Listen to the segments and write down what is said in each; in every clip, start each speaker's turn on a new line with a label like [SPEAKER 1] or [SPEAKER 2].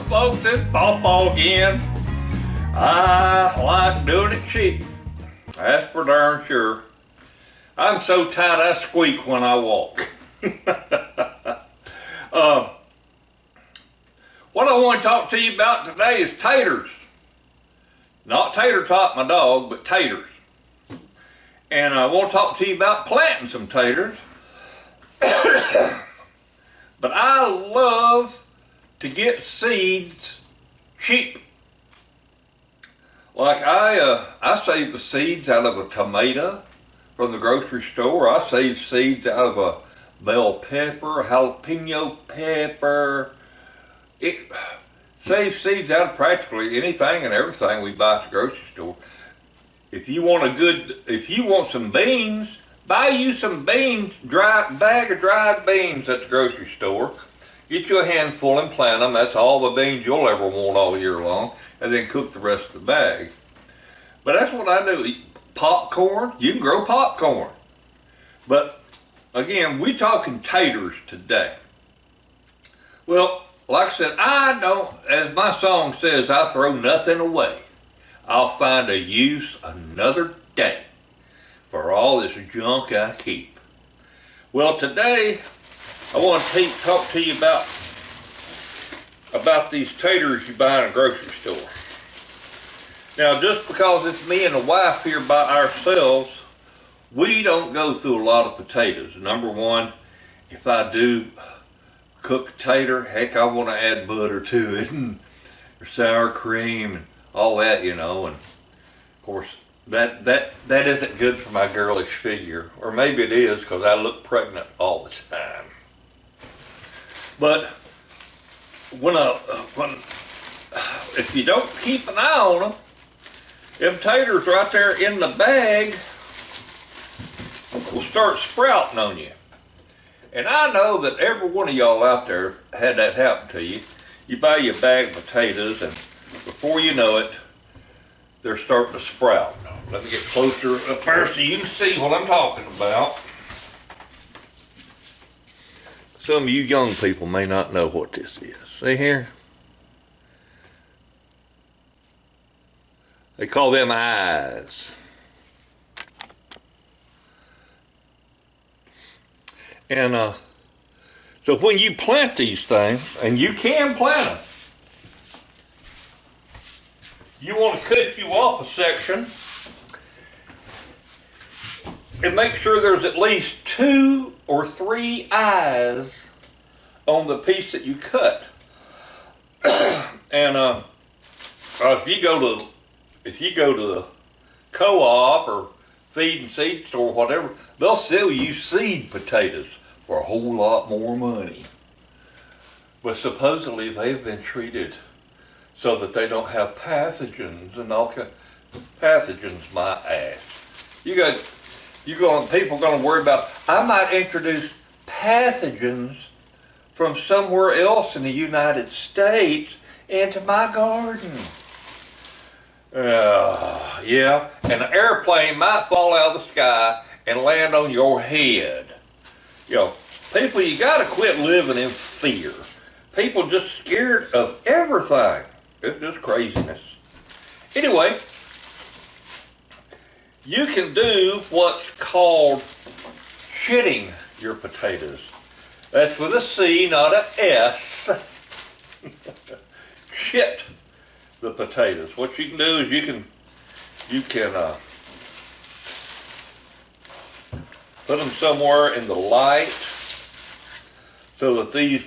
[SPEAKER 1] folks, it's PawPaw again. I like doing it cheap. That's for darn sure. I'm so tight I squeak when I walk. What I want to talk to you about today is taters. Not Tater Tot, my dog, but taters. And I want to talk to you about planting some taters. But I love to get seeds cheap. Like I save the seeds out of a tomato from the grocery store. I save seeds out of a bell pepper, a jalapeno pepper. It saves seeds out of practically anything and everything we buy at the grocery store. If you want some beans, buy you some beans, bag of dried beans at the grocery store. Get you a handful and plant them. That's all the beans you'll ever want all year long. And then cook the rest of the bag. But that's what I do. Popcorn, you can grow popcorn. But again, we're talking taters today. Well, like I said, I don't, as my song says, I throw nothing away. I'll find a use another day for all this junk I keep. Well, today I want to talk to you about these taters you buy in a grocery store. Now, just because it's me and the wife here by ourselves, we don't go through a lot of potatoes. Number one, if I do cook a tater, heck, I want to add butter to it and sour cream and all that, you know. And of course, that isn't good for my girlish figure, or maybe it is because I look pregnant all the time. But if you don't keep an eye on them taters right there in the bag will start sprouting on you. And I know that every one of y'all out there had that happen to you. You buy your bag of potatoes and before you know it, they're starting to sprout. Let me get closer up there so you can see what I'm talking about. Some of you young people may not know what this is. See here? They call them eyes. And so when you plant these things, and you can plant them, you want to cut you off a section and make sure there's at least 2 or 3 eyes on the piece that you cut. And if you go to the co-op or feed and seed store or whatever, they'll sell you seed potatoes for a whole lot more money. But supposedly they've been treated so that they don't have pathogens and all kinds of pathogens, my ass. People gonna worry about, I might introduce pathogens from somewhere else in the United States into my garden. Yeah, and an airplane might fall out of the sky and land on your head. You know, people, you gotta quit living in fear. People just scared of everything. It's just craziness. Anyway, you can do what's called shitting your potatoes. That's with a C, not a S. Shit the potatoes. What you can do is you can put them somewhere in the light so that these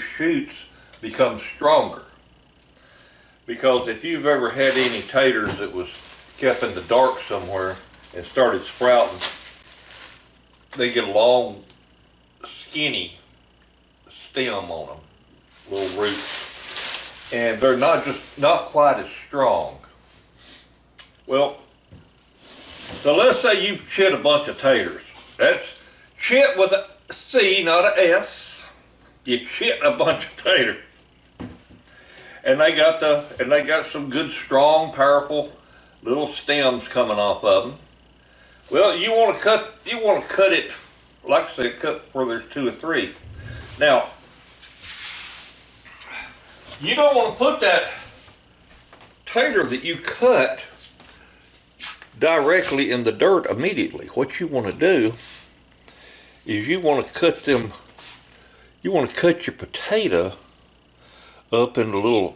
[SPEAKER 1] shoots become stronger. Because if you've ever had any taters that was kept in the dark somewhere and started sprouting, they get a long, skinny stem on them, little roots. And they're not quite as strong. Well, so let's say you chit a bunch of taters. That's chit with a C, not a S. You chit a bunch of taters. And they got some good, strong, powerful little stems coming off of them. Well, you want to cut it, like I said, cut where there's 2 or 3. Now, You don't want to put that tater that you cut directly in the dirt immediately. What you want to do is you want to cut your potato up into little,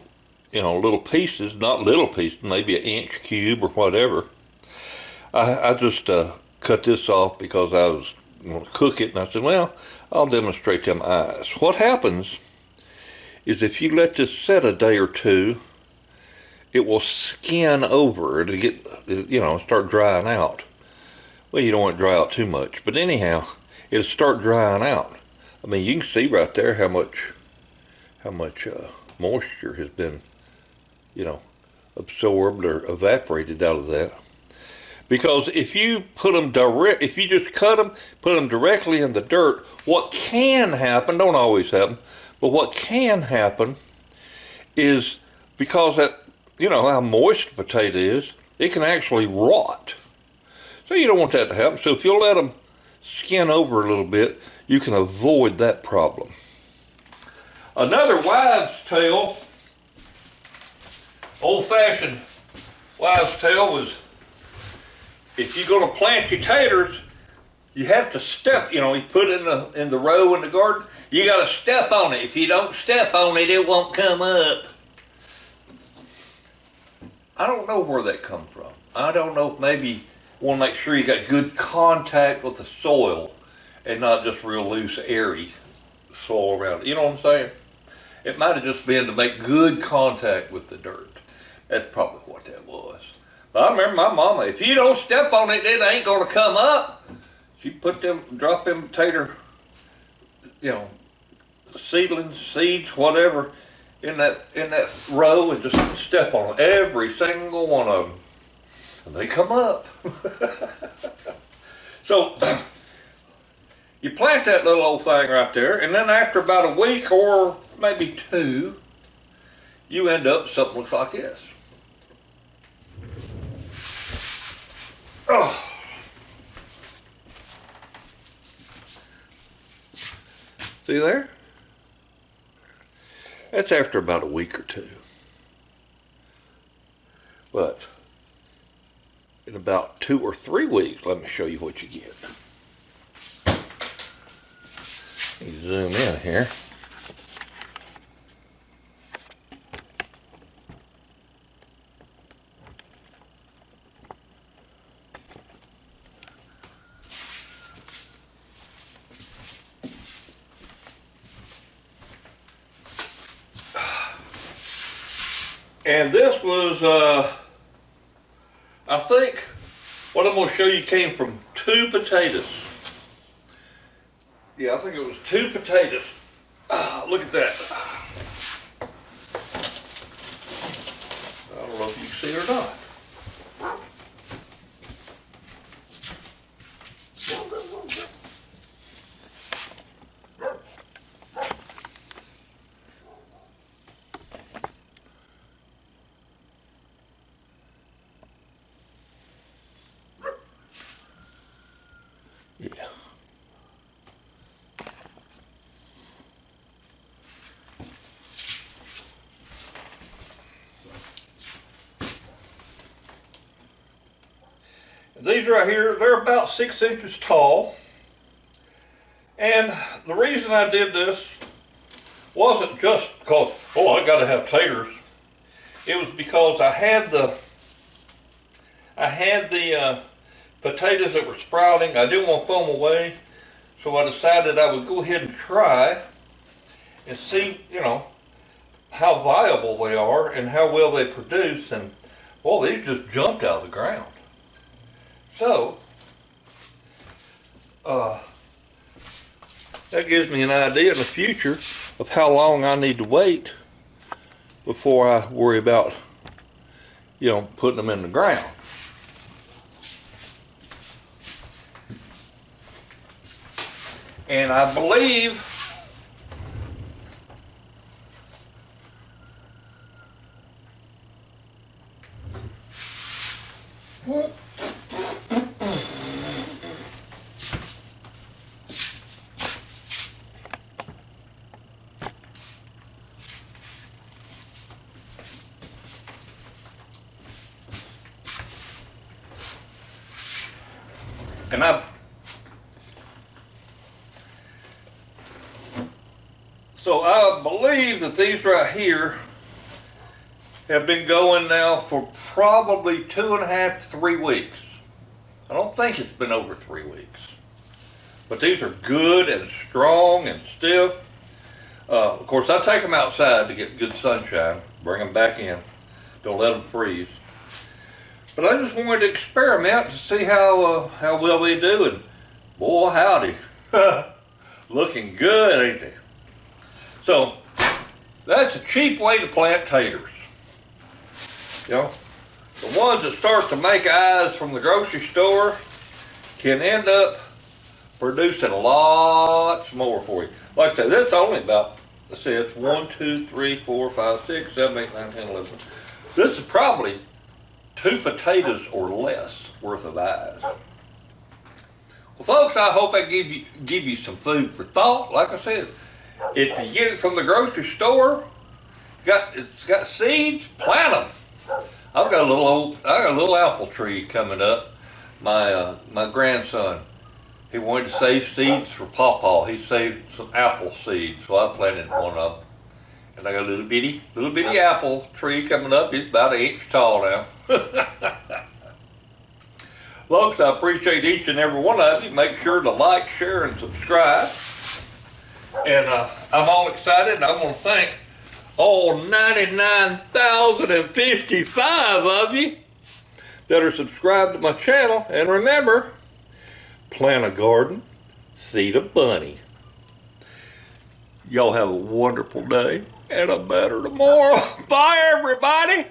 [SPEAKER 1] little pieces, not little pieces, maybe an inch cube or whatever. I just cut this off because I was going to cook it, and I said, well, I'll demonstrate them eyes. What happens is if you let this set a day or two, it will skin over. It'll get, start drying out. Well, you don't want it to dry out too much, but anyhow, it'll start drying out. I mean, you can see right there how much moisture has been, absorbed or evaporated out of that. Because if you if you just cut them, put them directly in the dirt, what can happen, don't always happen, but what can happen is because that, how moist a potato is, it can actually rot. So you don't want that to happen. So if you'll let them skin over a little bit, you can avoid that problem. Another wives' tale, old-fashioned wives' tale, was if you're going to plant your taters, you have to step, you put it in the row in the garden, you got to step on it. If you don't step on it, it won't come up. I don't know where that comes from. I don't know if maybe you want to make sure you got good contact with the soil and not just real loose, airy soil around it. You know what I'm saying? It might have just been to make good contact with the dirt. That's probably what that was. But I remember my mama, if you don't step on it, it ain't going to come up. She drop them tater, seedlings, seeds, whatever, in that row and just step on them, every single one of them, and they come up. So you plant that little old thing right there, and then after about a week or maybe two, you end up with something that looks like this. Oh. See there? That's after about a week or two. But in about 2 or 3 weeks, let me show you what you get. Let me zoom in here. And this was, I think, what I'm going to show you came from 2 potatoes. Yeah, I think it was 2 potatoes. Look at that. I don't know if you can see it or not. Yeah. These right here, they're about 6 inches tall. And the reason I did this wasn't just because, I got to have taters. It was because I had the potatoes that were sprouting. I didn't want to throw them away, so I decided I would go ahead and try and see, how viable they are and how well they produce. And these just jumped out of the ground. So that gives me an idea in the future of how long I need to wait before I worry about, putting them in the ground. And I believe And I believe that these right here have been going now for probably 2.5 to 3 weeks. I don't think it's been over 3 weeks. But these are good and strong and stiff. Of course, I take them outside to get good sunshine, bring them back in, don't let them freeze. But I just wanted to experiment to see how well they do, and boy howdy, looking good, ain't they? So that's a cheap way to plant taters. You know, the ones that start to make eyes from the grocery store can end up producing lots more for you. Like I said, that's only about, let's see, it's 1, 2, 3, 4, 5, 6, 7, 8, 9, 10, 11. This is probably 2 potatoes or less worth of eyes. Well, folks, I hope I give you some food for thought. Like I said, if you get it from the grocery store, it's got seeds, plant them. I got a little apple tree coming up. My grandson, he wanted to save seeds for PawPaw. He saved some apple seeds, so I planted one of them. And I got a little bitty apple tree coming up. It's about 1 inch tall now. Folks, I appreciate each and every one of you. Make sure to like, share, and subscribe. And I'm all excited, and I want to thank all 99,055 of you that are subscribed to my channel. And remember, plant a garden, feed a bunny. Y'all have a wonderful day and a better tomorrow. Bye, everybody.